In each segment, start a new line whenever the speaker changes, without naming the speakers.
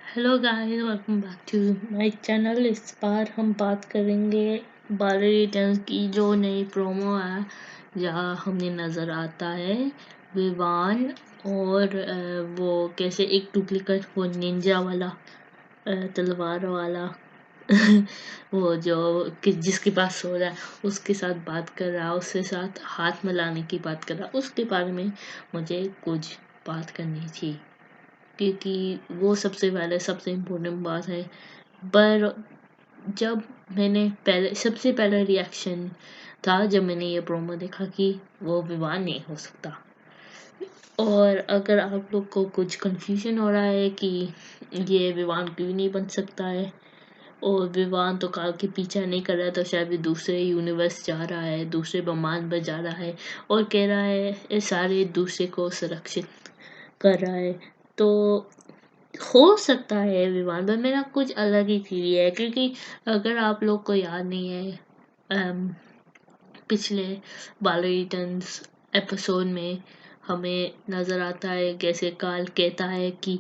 Hello guys, welcome back to my channel. इस बार हम बात करेंगे बारह रिटर्न्स की जो नई प्रोमो है, जहाँ हमें नज़र आता है विवान और वो कैसे एक डुप्लीकेट वो निंजा वाला तलवार वाला वो जो जिसके पास सो रहा है उसके साथ बात कर रहा है, उसके साथ हाथ मिलाने की बात कर रहा है। उसके बारे में मुझे कुछ बात करनी थी, क्योंकि वो सबसे इम्पोर्टेंट बात है। पर जब सबसे पहला रिएक्शन था जब मैंने ये प्रोमो देखा कि वो विवाह नहीं हो सकता। और अगर आप लोग को कुछ कंफ्यूजन हो रहा है कि ये विवान क्यों नहीं बन सकता है, और विवान तो काल के पीछा नहीं कर रहा है, तो शायद भी दूसरे यूनिवर्स जा रहा है, दूसरे ब्रह्मांड में जा रहा है और कह रहा है ये सारे दूसरे को सुरक्षित कर रहा है। तो हो सकता है विवान, पर मेरा कुछ अलग ही थ्योरी है। क्योंकि अगर आप लोग को याद नहीं है, पिछले बाल रिटर्न्स एपिसोड में हमें नज़र आता है कैसे काल कहता है कि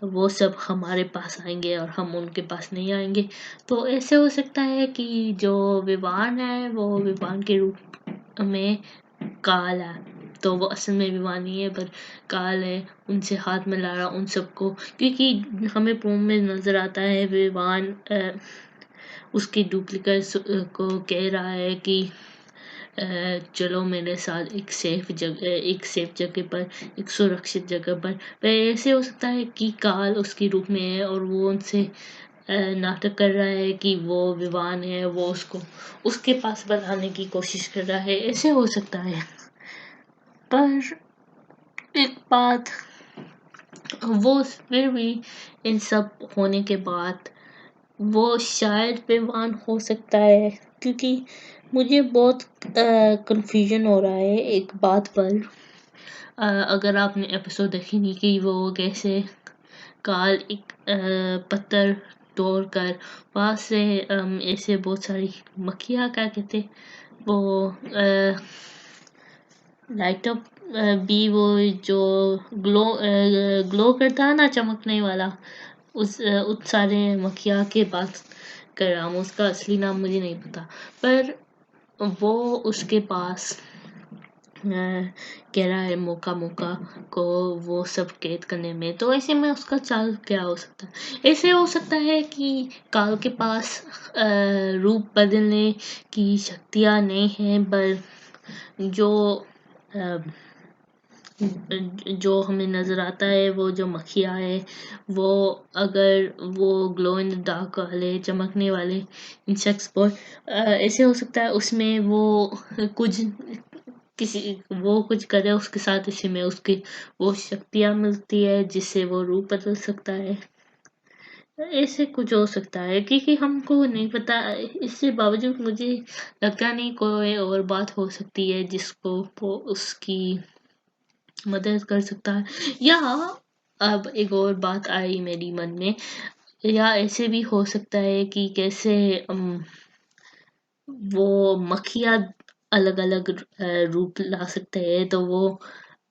वो सब हमारे पास आएंगे और हम उनके पास नहीं आएंगे। तो ऐसे हो सकता है कि जो विवान है वो विवान के रूप में काल है, तो वो असल में विवान नहीं है पर काल है, उनसे हाथ मिला रहा उन सबको। क्योंकि हमें प्रोमो में नज़र आता है विवान उसके डुप्लीकेट को कह रहा है कि चलो मेरे साथ एक सेफ जगह पर, एक सुरक्षित जगह पर ऐसे हो सकता है कि काल उसके रूप में है और वो उनसे नाटक कर रहा है कि वो विवान है, वो उसको उसके पास बनाने की कोशिश कर रहा है। ऐसे हो सकता है। पर एक बात, वो फिर भी इन सब होने के बाद वो शायद विवान हो सकता है। क्योंकि मुझे बहुत कंफ्यूजन हो रहा है एक बात पर। अगर आपने एपिसोड देखी नहीं कि वो कैसे काल एक पत्थर तोड़कर वहाँ से ऐसे बहुत सारी मक्खियाँ, क्या कहते वो लाइट अप भी, वो जो ग्लो करता है ना, चमकने वाला, उस सारे मक्खियाँ के बात कर रहा हूँ। उसका असली नाम मुझे नहीं पता, पर वो उसके पास कह रहा है मौका को वो सब कैद करने में। तो ऐसे में उसका चाल क्या हो सकता है? ऐसे हो सकता है कि काल के पास रूप बदलने की शक्तियाँ नहीं हैं, पर जो हमें नज़र आता है वो जो मक्खियाँ है, वो अगर वो ग्लो इन द डार्क वाले चमकने वाले इंसेक्ट्स पर ऐसे हो सकता है उसमें वो कुछ कुछ करे उसके साथ, इसी में उसकी वो शक्तियाँ मिलती है जिससे वो रूप बदल सकता है। ऐसे कुछ हो सकता है, क्योंकि हमको नहीं पता। इससे बावजूद मुझे लगता नहीं कोई और बात हो सकती है जिसको वो उसकी मदद कर सकता है। या अब एक और बात आई मेरी मन में, या ऐसे भी हो सकता है कि कैसे वो मक्खियाँ अलग अलग रूप ला सकते हैं, तो वो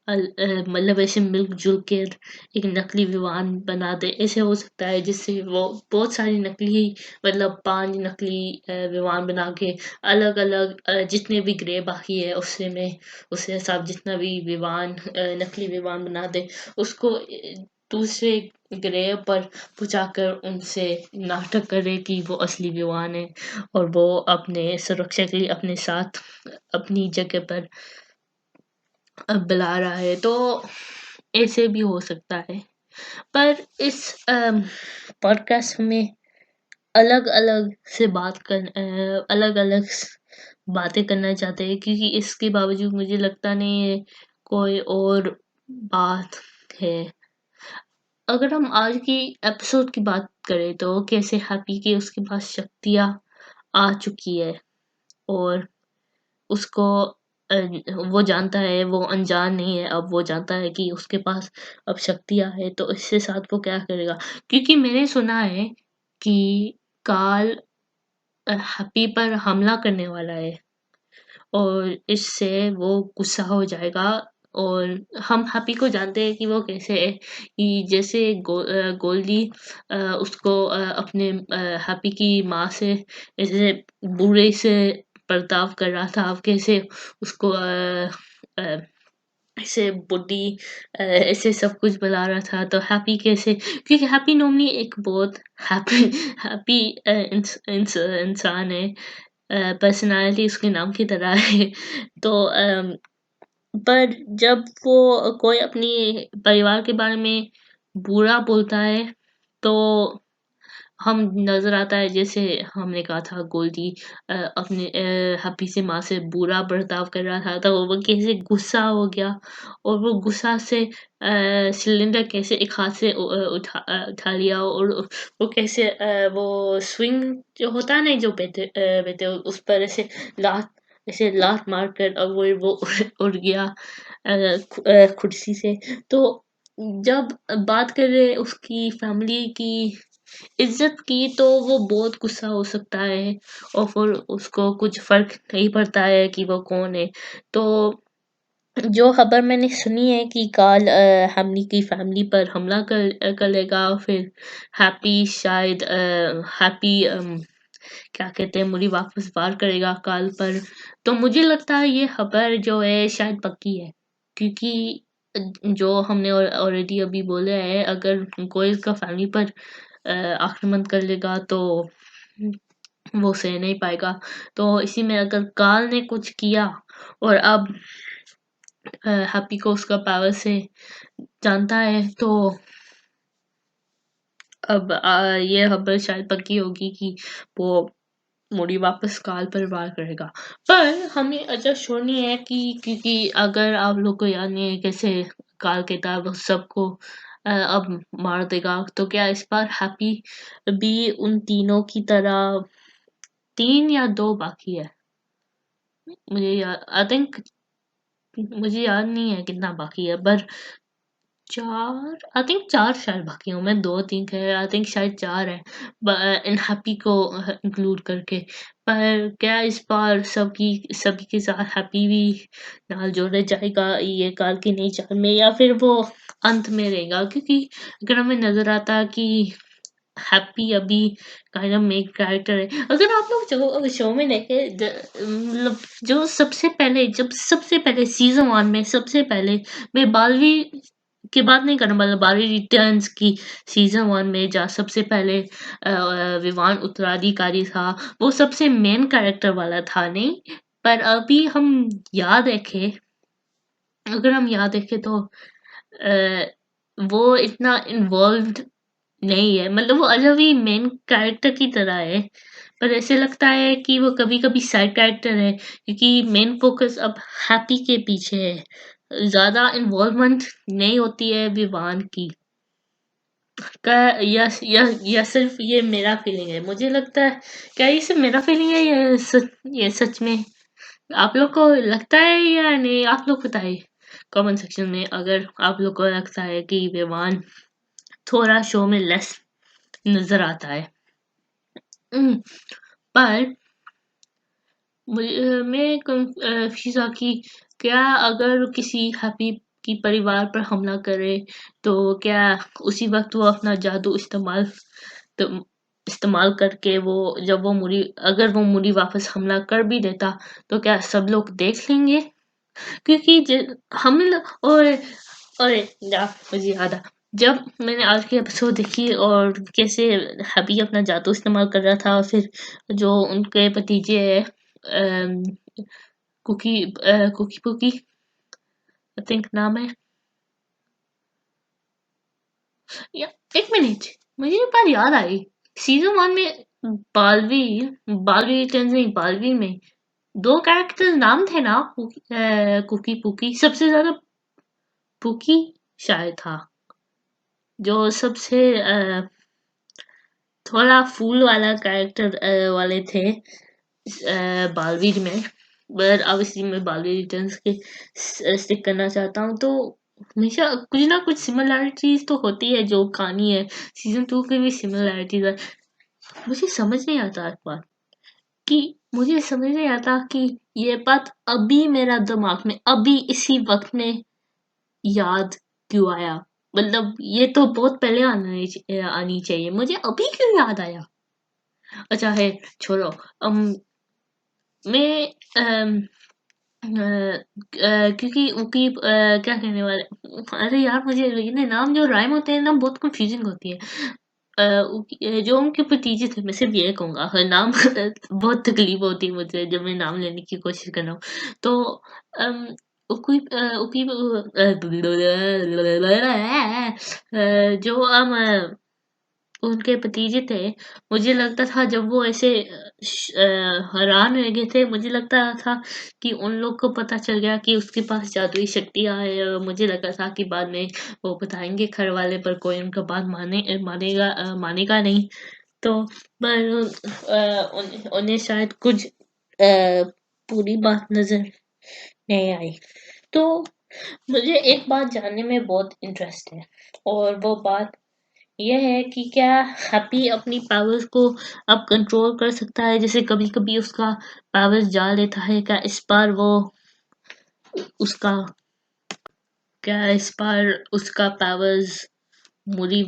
मतलब ऐसे मिलजुल कर एक नकली विमान बना दे। ऐसे हो सकता है जिससे वो बहुत सारी नकली, मतलब 5 नकली विमान बना के अलग अलग जितने भी ग्रह बाकी है उससे सब जितना भी नकली विमान बना दे, उसको दूसरे ग्रह पर पहुंचाकर उनसे नाटक करे कि वो असली विमान है और वो अपने सुरक्षा के लिए अपने साथ अपनी जगह पर बुला रहा है। तो ऐसे भी हो सकता है। पर इस पॉडकास्ट में अलग अलग से अलग अलग बातें करना चाहते हैं, क्योंकि इसके बावजूद मुझे लगता नहीं है कोई और बात है। अगर हम आज की एपिसोड की बात करें तो कैसे हैप्पी के उसके पास शक्तियाँ आ चुकी है, और उसको वो जानता है, वो अनजान नहीं है। अब वो जानता है कि उसके पास अब शक्तियाँ है, तो इसके साथ वो क्या करेगा। क्योंकि मैंने सुना है कि काल हैप्पी पर हमला करने वाला है और इससे वो गुस्सा हो जाएगा और हम हैप्पी को जानते हैं कि वो कैसे है, कि जैसे गोल्डी उसको अपने हैप्पी की माँ से ऐसे बुरे से बर्ताव कर रहा था, अब कैसे उसको अ, ऐसे बुड्ढी ऐसे सब कुछ बुला रहा था, तो हैप्पी कैसे, क्योंकि हैप्पी नॉर्मली एक बहुत हैप्पी हैप्पी इंसान है, पर्सनालिटी उसके नाम की तरह है। तो पर जब वो कोई अपनी परिवार के बारे में बुरा बोलता है, तो हम नज़र आता है, जैसे हमने कहा था गोल्डी अपने हैप्पी से माँ से बुरा बर्ताव कर रहा था, तो वो कैसे गुस्सा हो गया, और वो गुस्सा से सिलेंडर कैसे एक हाथ से उठा लिया, और वो कैसे वो स्विंग जो होता है ना, जो बैठे उस पर ऐसे लात मार कर, और वो उड़ गया कुर्सी से। तो जब बात करें उसकी फैमिली की इज्जत की, तो वो बहुत गुस्सा हो सकता है, और फिर उसको कुछ फर्क नहीं पड़ता है कि वो कौन है। तो जो खबर मैंने सुनी है कि काल हमनी की फैमिली पर हमला करेगा, फिर हैप्पी शायद हैप्पी क्या कहते हैं, मुड़ी वापस वार करेगा काल पर। तो मुझे लगता है ये खबर जो है शायद पक्की है, क्योंकि जो हमने ऑलरेडी अभी बोला है, अगर कोई इसका फैमिली पर आक्रमण कर लेगा, तो वो सह नहीं पाएगा। तो इसी में अगर काल ने कुछ किया, और अब हैप्पी को उसका पावर से जानता है, तो अब ये खबर शायद पक्की होगी कि वो मुड़ी वापस काल पर वार करेगा। पर हमें अच्छा श्योर नहीं है कि, क्योंकि अगर आप लोग को याद नहीं है कैसे काल कहता है वो सबको अब मार देगा, तो क्या इस बार हैप्पी भी उन तीनों की तरह 3 या 2 बाकी है? मुझे याद आई थिंक मुझे याद नहीं है कितना बाकी है, पर 4 आई थिंक 4 शायद बाकी हूँ मैं, 2-3 कह आई थिंक शायद 4 है, इन हैप्पी को इंक्लूड करके। पर क्या इस बार सभी के साथ हैप्पी भी नाल जोड़ा जाएगा ये काल की नई चाल में, या फिर वो अंत में रहेगा? क्योंकि अगर हमें नजर आता है कि हैप्पी अभी काइंड ऑफ मेन कैरेक्टर है। अगर आप लोग जो शो में देखे मतलब जो सबसे पहले सीजन 1 में सबसे पहले, मैं 12वीं की बात नहीं कर रहा, मतलब 12वीं रिटर्न्स की सीजन 1 में जहाँ सबसे पहले विवान उत्तराधिकारी था, वो सबसे मेन कैरेक्टर वाला था नहीं। पर अभी हम याद रखें अगर हम याद रखें तो वो इतना इन्वॉल्व्ड नहीं है, मतलब वो अजब ही मेन कैरेक्टर की तरह है, पर ऐसे लगता है कि वो कभी-कभी साइड कैरेक्टर है, क्योंकि मेन फोकस अब हैप्पी के पीछे है। ज़्यादा इन्वॉल्वमेंट नहीं होती है विवान की। का या सिर्फ ये मेरा फीलिंग है? मुझे लगता है, क्या ये सिर्फ मेरा फीलिंग है या ये सच में आप लोग को लगता है या नहीं? आप लोग बताइए कमेंट सेक्शन में, अगर आप लोग को लगता है कि विवान थोड़ा शो में लेस नज़र आता है। पर मैं कंफ्यूज था कि क्या अगर किसी हैप्पी की परिवार पर हमला करे, तो क्या उसी वक्त वो अपना जादू तो इस्तेमाल करके वो जब वो मुड़ी अगर वो मुड़ी वापस हमला कर भी देता, तो क्या सब लोग देख लेंगे? क्योंकि हम और मुझे याद आ, जब मैंने आज की एपिसोड देखी और कैसे हैप्पी अपना जादू इस्तेमाल कर रहा था, और फिर जो उनके भतीजे है कुकी पुकी आई थिंक नाम है, या एक मिनट, मुझे एक बात याद आई। सीजन 1 में बालवी टेंस नहीं, बालवी में 2 कैरेक्टर नाम थे ना, कुकी पुकी, सबसे ज्यादा पुकी शायद था, जो सबसे थोड़ा फूल वाला कैरेक्टर वाले थे बालवीर में। पर अब इसी में बालवीर रिटर्न्स के स्टिक करना चाहता हूँ, तो हमेशा कुछ ना कुछ सिमिलैरिटीज तो होती है, जो कहानी है सीजन 2 की भी सिमिलैरिटीज है। मुझे समझ नहीं आता एक बात, कि मुझे समझ नहीं आता कि ये बात अभी मेरा दिमाग में अभी इसी वक्त में याद क्यों आया? मतलब ये तो बहुत पहले आनी चाहिए, मुझे अभी क्यों याद आया? अच्छा है, छोड़ो। मैं क्योंकि उनकी क्या कहने वाले, अरे यार मुझे ये नाम जो राइम होते हैं ना बहुत कंफ्यूजिंग होती है। जो उनके भतीजे थे, मैं सिर्फ ये कहूंगा, हर नाम बहुत तकलीफ होती है मुझे जब मैं नाम लेने की कोशिश कर रहा हूँ। तो अम, उकी, उकी, जो उनके भतीजे थे, मुझे लगता था जब वो ऐसे हैरान रह गए थे, मुझे लगता था कि उन लोग को पता चल गया कि उसके पास जादुई शक्तियाँ है, और मुझे लगा था कि बाद में वो बताएंगे घर वाले, पर कोई उनका बात मानेगा नहीं। तो पर उन्हें शायद कुछ पूरी बात नजर नहीं आई। तो मुझे एक बात जानने में बहुत इंटरेस्ट है, और वो बात ये है कि क्या हैप्पी अपनी पावर्स को अब कंट्रोल कर सकता है? जैसे कभी कभी उसका पावर्स जा लेता है, क्या इस बार वो उसका क्या इस बार उसका पावर्स मुड़ी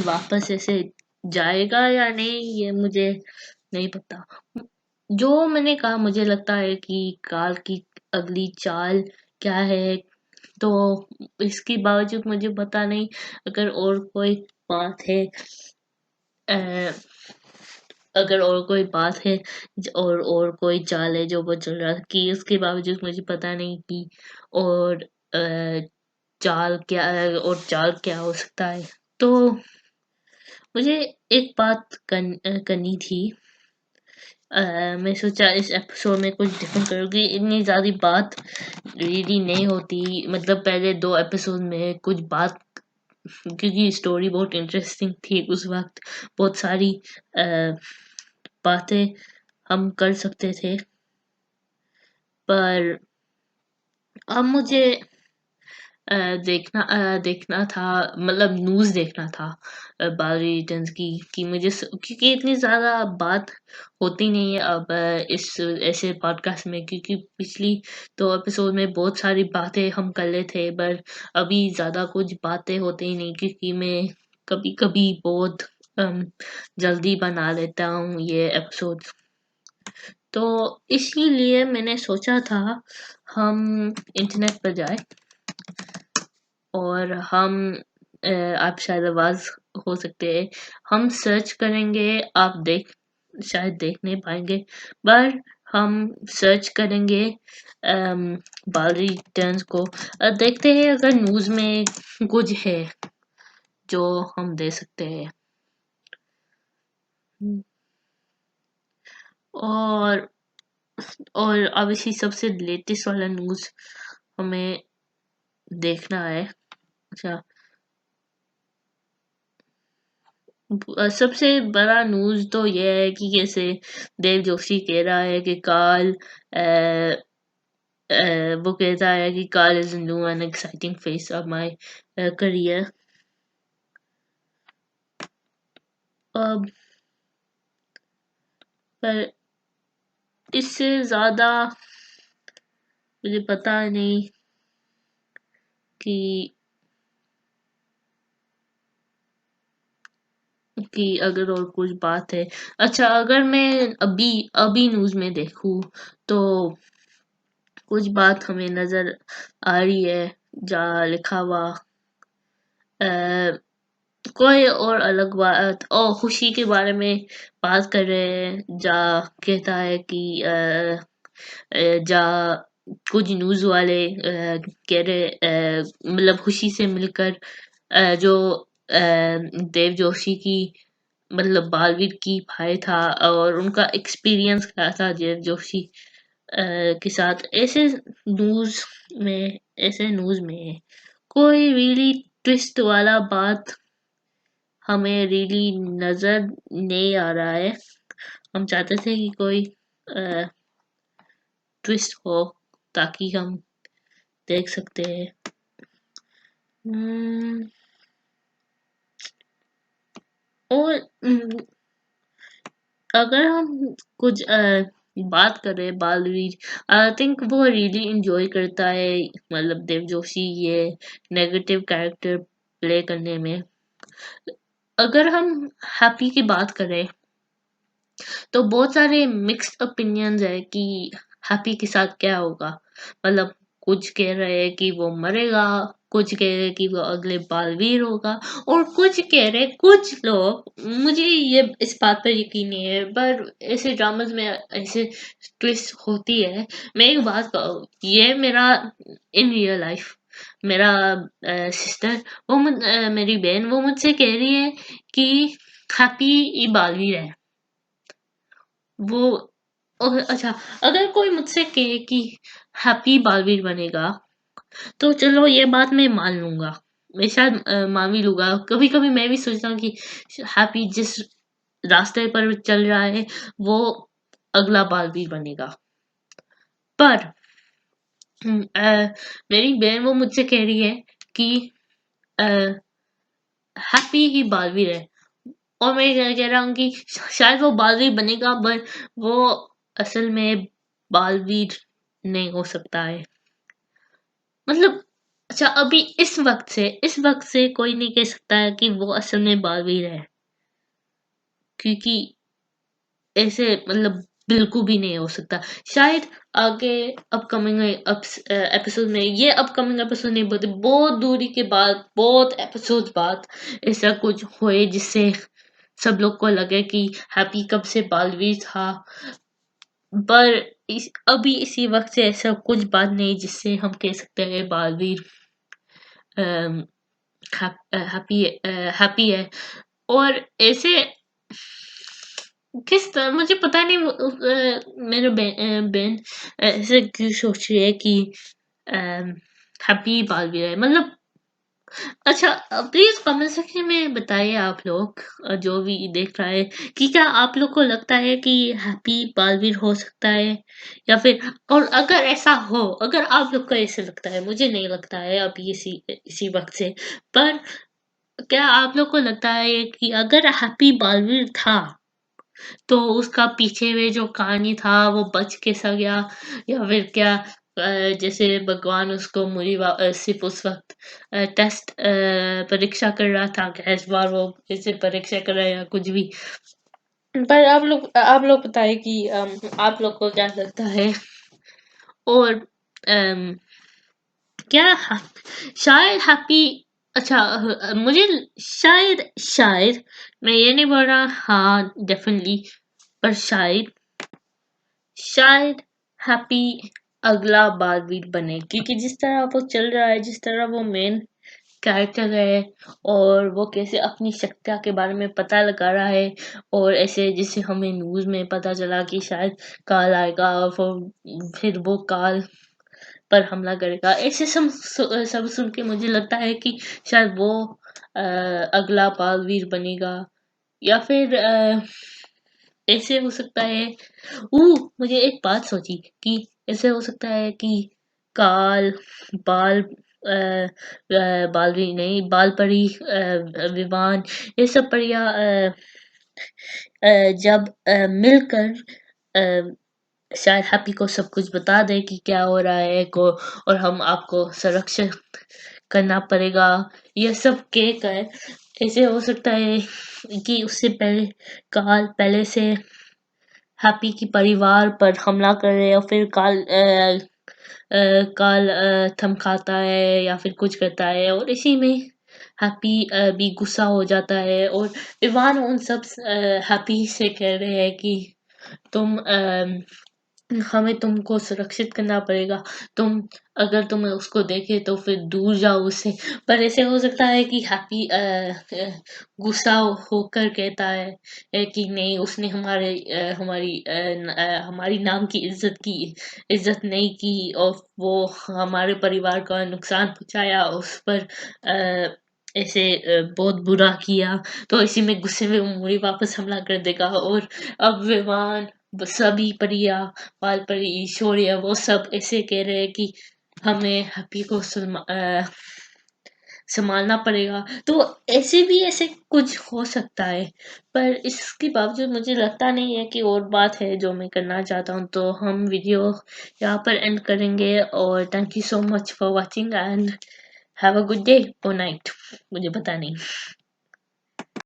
वापस ऐसे जाएगा या नहीं, ये मुझे नहीं पता। जो मैंने कहा, मुझे लगता है कि काल की अगली चाल क्या है, तो इसके बावजूद मुझे पता नहीं। अगर और कोई बात है, अ, अगर और कोई बात है, और कोई चाल है जो वो चल रहा था, कि उसके बावजूद मुझे पता नहीं कि और चाल क्या हो सकता है। तो मुझे एक बात करनी थी। मैं सोचा इस एपिसोड में कुछ डिफरेंट करूँगी, इतनी ज़्यादा बात रेडी नहीं होती, मतलब पहले 2 एपिसोड में कुछ बात, क्योंकि स्टोरी बहुत इंटरेस्टिंग थी उस वक़्त, बहुत सारी बातें हम कर सकते थे। पर अब मुझे देखना था, मतलब न्यूज़ देखना था बाली रिटर्न्स की, कि क्योंकि इतनी ज़्यादा बात होती नहीं है अब इस ऐसे पॉडकास्ट में, क्योंकि पिछली 2 एपिसोड में बहुत सारी बातें हम कर ले थे, पर अभी ज़्यादा कुछ बातें होती ही नहीं, क्योंकि मैं कभी-कभी बहुत जल्दी बना लेता हूँ ये एपिसोड। तो इसीलिए मैंने सोचा था हम इंटरनेट पर जाए, और हम आप शायद आवाज हो सकते हैं, हम सर्च करेंगे, आप शायद देख नहीं पाएंगे, पर हम सर्च करेंगे बाली रिटर्न्स को, देखते हैं अगर न्यूज़ में कुछ है जो हम दे सकते हैं। और ऑब्वियसली सबसे लेटेस्ट वाला न्यूज़ हमें देखना है। अच्छा, सबसे बड़ा न्यूज़ तो ये है कि कैसे देव जोशी कह रहा है कि वो कहता है कि car is new and exciting face of my career. अब पर इससे ज़्यादा मुझे पता नहीं कि अगर और कुछ बात है। अच्छा, अगर मैं अभी अभी न्यूज़ में देखूँ तो कुछ बात हमें नज़र आ रही है, जहाँ लिखा हुआ कोई और अलग बात, खुशी के बारे में बात कर रहे हैं, जहाँ कहता है कि जहाँ कुछ न्यूज़ वाले कह रहे, मतलब खुशी से मिलकर जो देव जोशी की, मतलब बालवीर की भाई था, और उनका एक्सपीरियंस क्या था देव जोशी के साथ। ऐसे न्यूज़ में कोई रियली ट्विस्ट वाला बात हमें रियली नज़र नहीं आ रहा है। हम चाहते थे कि कोई ट्विस्ट हो, ताकि हम देख सकते हैं। और अगर हम कुछ बात कर रहे हैं बालवीर, आई थिंक वो रियली इंजॉय करता है, मतलब देव जोशी ये नेगेटिव कैरेक्टर प्ले करने में। अगर हम हैप्पी की बात करें तो बहुत सारे मिक्स्ड ओपिनियंस है कि हैप्पी के साथ क्या होगा। मतलब कुछ कह रहे हैं कि वो मरेगा, कुछ कह रहे हैं कि वो अगले बालवीर होगा, और कुछ कह रहे हैं कुछ लोग, मुझे ये इस बात पर यकीन नहीं है, पर ऐसे ड्रामास में ऐसे ट्विस्ट होती है। मैं एक बात कहूँ, ये मेरा इन रियल लाइफ मेरा सिस्टर, मेरी बहन, वो मुझसे कह रही है कि हैप्पी बालवीर है वो। अच्छा, अगर कोई मुझसे कहे कि हैप्पी बालवीर बनेगा तो चलो ये बात मैं मान लूंगा, मैं शायद मान भी लूंगा। कभी कभी मैं भी सोचता हूँ कि हैप्पी जिस रास्ते पर चल रहा है वो अगला बालवीर बनेगा। पर मेरी बहन वो मुझसे कह रही है कि हैप्पी ही बालवीर है, और मैं कह रहा हूँ कि शायद वो बालवीर बनेगा, पर वो असल में बालवीर नहीं हो सकता है। मतलब अच्छा, अभी इस वक्त से कोई नहीं कह सकता है कि वो असल में बालवीर है, क्योंकि ऐसे मतलब बिल्कुल भी नहीं हो सकता। शायद आगे अपकमिंग एपिसोड में, ये अपकमिंग एपिसोड नहीं बोलते, बहुत दूरी के बाद, बहुत एपिसोड बाद ऐसा कुछ होए जिससे सब लोग को लगे कि हैप्पी कब से बालवीर था। पर अभी इसी वक्त से ऐसा कुछ बात नहीं जिससे हम कह सकते हैं बालवीर हैप्पी हैप्पी है। और ऐसे किस तरह मुझे पता नहीं, मेरे बहन ऐसे क्यों सोच रही है कि हैप्पी बालवीर है। मतलब अच्छा, प्लीज कमेंट सेक्शन में बताइए आप लोग, जो भी देख रहा है, कि क्या आप लोग को लगता है कि हैप्पी बालवीर हो सकता है या फिर, और अगर ऐसा हो, अगर आप लोग को ऐसे लगता है, मुझे नहीं लगता है अभी इसी वक्त से, पर क्या आप लोग को लगता है कि अगर हैप्पी बालवीर था तो उसका पीछे में जो कहानी था वो बच कैसा गया, या फिर क्या जैसे भगवान उसको सिर्फ उस वक्त टेस्ट परीक्षा कर रहा था कि इस बार वो जैसे परीक्षा कर रहा है या कुछ भी। पर आप लोग बताइए कि आप लोग को क्या लगता है। और अम, क्या शायद हैप्पी, अच्छा मुझे शायद मैं ये नहीं बोल रहा, हाँ डेफिनेटली, पर शायद हैप्पी अगला बालवीर बने, क्योंकि जिस तरह वो चल रहा है, जिस तरह वो मेन कैरेक्टर है, और वो कैसे अपनी शक्तियाँ के बारे में पता लगा रहा है, और ऐसे जिससे हमें न्यूज़ में पता चला कि शायद काल आएगा और फिर वो काल पर हमला करेगा, ऐसे सब सुन के मुझे लगता है कि शायद वो अगला बालवीर बनेगा। या फिर ऐसे हो सकता है, मुझे एक बात सोची कि ऐसे हो सकता है कि काल, बाल बालवीर नहीं, बाल परी, विवान, ये सब परियां जब मिलकर शायद हैप्पी को सब कुछ बता दे कि क्या हो रहा है को, और हम आपको संरक्षण करना पड़ेगा, ये सब कहकर ऐसे हो सकता है कि उससे पहले काल पहले से हैप्पी की परिवार पर हमला करे, और फिर काल थमकाता है या फिर कुछ करता है, और इसी में हैप्पी भी गुस्सा हो जाता है, और इवान उन सब हैप्पी से कह रहे हैं कि तुम हमें तुमको सुरक्षित करना पड़ेगा, तुम अगर तुम उसको देखे तो फिर दूर जाओ उससे। पर ऐसे हो सकता है कि हैप्पी गुस्सा होकर कहता है कि नहीं, उसने हमारी नाम की इज्जत नहीं की, और वो हमारे परिवार का नुकसान पहुंचाया, उस पर ऐसे बहुत बुरा किया, तो इसी में गुस्से में वो मुड़ी वापस हमला कर देगा, और अब विवान सभी परिया, वालपरी, शौर्य, वो सब ऐसे कह रहे हैं कि हमें हैप्पी को संभालना पड़ेगा। तो ऐसे कुछ हो सकता है, पर इसके बावजूद मुझे लगता नहीं है कि और बात है जो मैं करना चाहता हूँ। तो हम वीडियो यहाँ पर एंड करेंगे, और thank you so much for watching and have a good day और नाइट, मुझे पता नहीं।